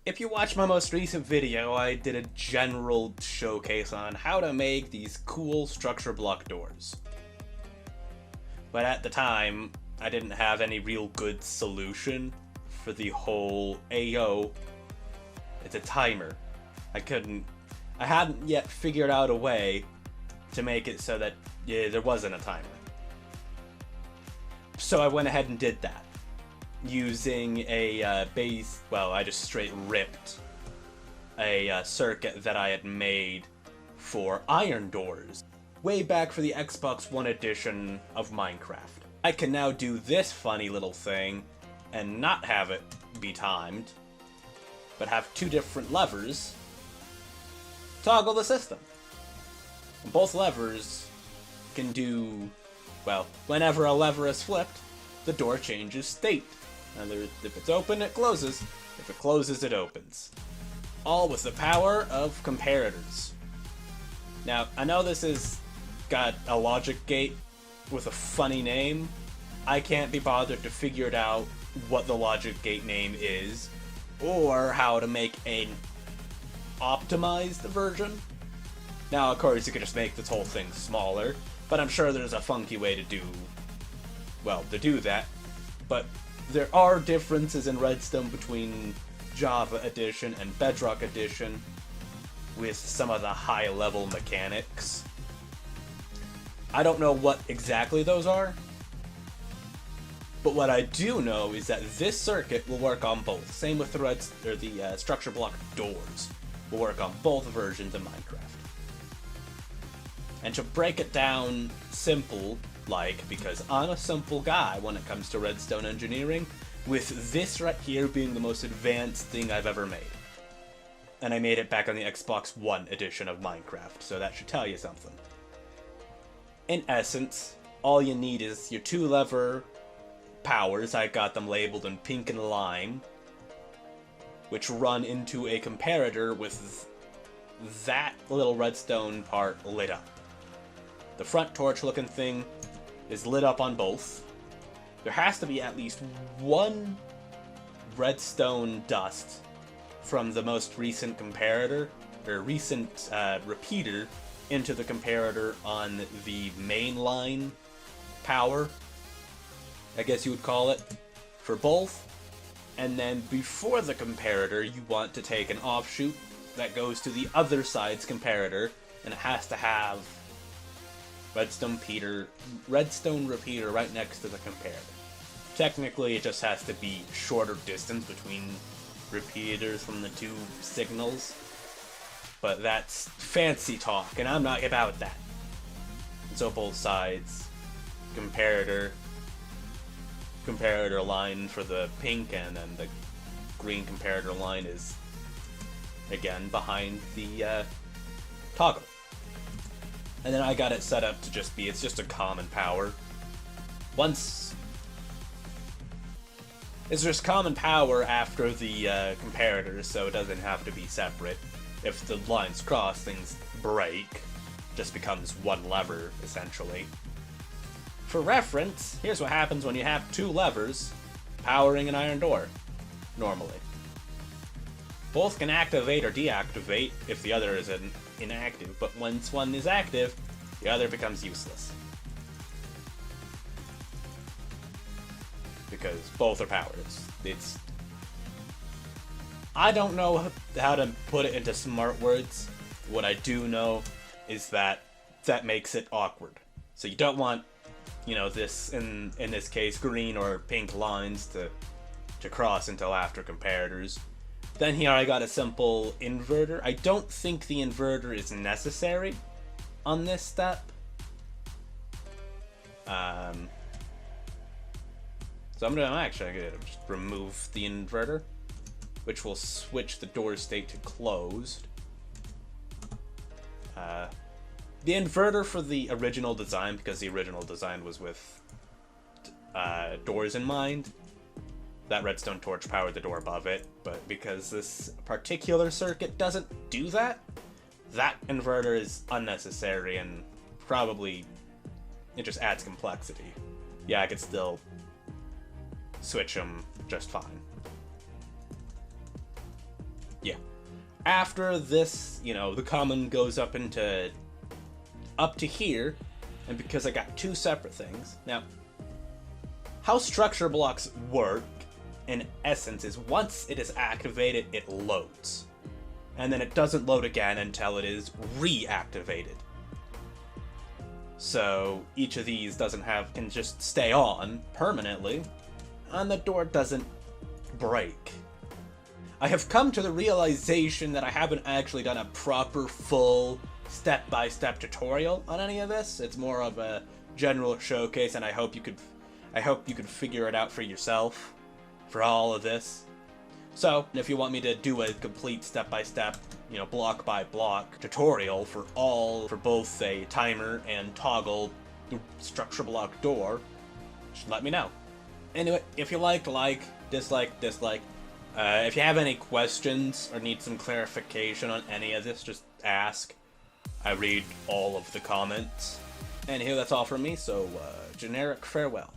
If you watch my most recent video, I did a general showcase on how to make these cool structure block doors. But at the time, I didn't have any real good solution for the whole AO. It's a timer. I hadn't yet figured out a way to make it so that there wasn't a timer. So I went ahead and did that. Using a base, well, I just straight ripped a circuit that I had made for iron doors way back for the Xbox One edition of Minecraft. I can now do this funny little thing and not have it be timed, but have two different levers toggle the system. And both levers can do, well, whenever a lever is flipped, the door changes state. If it's open, it closes. If it closes, it opens. All with the power of comparators. Now, I know this has got a logic gate with a funny name. I can't be bothered to figure it out what the logic gate name is, or how to make an optimized version. Now, of course, you could just make this whole thing smaller, but I'm sure there's a funky way to do that. But there are differences in Redstone between Java Edition and Bedrock Edition with some of the high-level mechanics. I don't know what exactly those are, but what I do know is that this circuit will work on both. Same with the structure block doors. Will work on both versions of Minecraft. And to break it down simple, because I'm a simple guy when it comes to redstone engineering, with this right here being the most advanced thing I've ever made. And I made it back on the Xbox One edition of Minecraft, so that should tell you something. In essence, all you need is your two lever powers. I got them labeled in pink and lime, which run into a comparator with that little redstone part lit up. The front torch looking thing is lit up on both. There has to be at least one redstone dust from the most recent comparator, or recent repeater, into the comparator on the mainline power, I guess you would call it, for both. And then before the comparator, you want to take an offshoot that goes to the other side's comparator, and it has to have redstone repeater right next to the comparator. Technically, it just has to be shorter distance between repeaters from the two signals, but that's fancy talk, and I'm not about that. And so both sides, comparator line for the pink, and then the green comparator line is again behind the toggle. And then I got it set up to just be, it's just a common power. It's just common power after the comparators, so it doesn't have to be separate. If the lines cross, things break. Just becomes one lever, essentially. For reference, here's what happens when you have two levers powering an iron door, normally. Both can activate or deactivate if the other is inactive, but once one is active, the other becomes useless. Because both are powered. I don't know how to put it into smart words. What I do know is that makes it awkward. So you don't want, this, in this case, green or pink lines to cross until after comparators. Then here I got a simple inverter. I don't think the inverter is necessary on this step. So I'm gonna just remove the inverter, which will switch the door state to closed. The inverter for the original design, because the original design was with doors in mind, that redstone torch powered the door above it, but because this particular circuit doesn't do that, that inverter is unnecessary and probably it just adds complexity. Yeah, I could still switch them just fine. Yeah. After this, the common goes up to here, and because I got two separate things. Now, how structure blocks work, in essence, is once it is activated, it loads. And then it doesn't load again until it is reactivated. So each of these can just stay on permanently, and the door doesn't break. I have come to the realization that I haven't actually done a proper, full, step-by-step tutorial on any of this. It's more of a general showcase, and I hope you could figure it out for yourself for all of this. So, if you want me to do a complete step-by-step, block-by-block tutorial for both a timer and toggle structure block door, just let me know. Anyway, if you like, dislike. If you have any questions or need some clarification on any of this, just ask. I read all of the comments. Anywho, that's all from me, so generic farewell.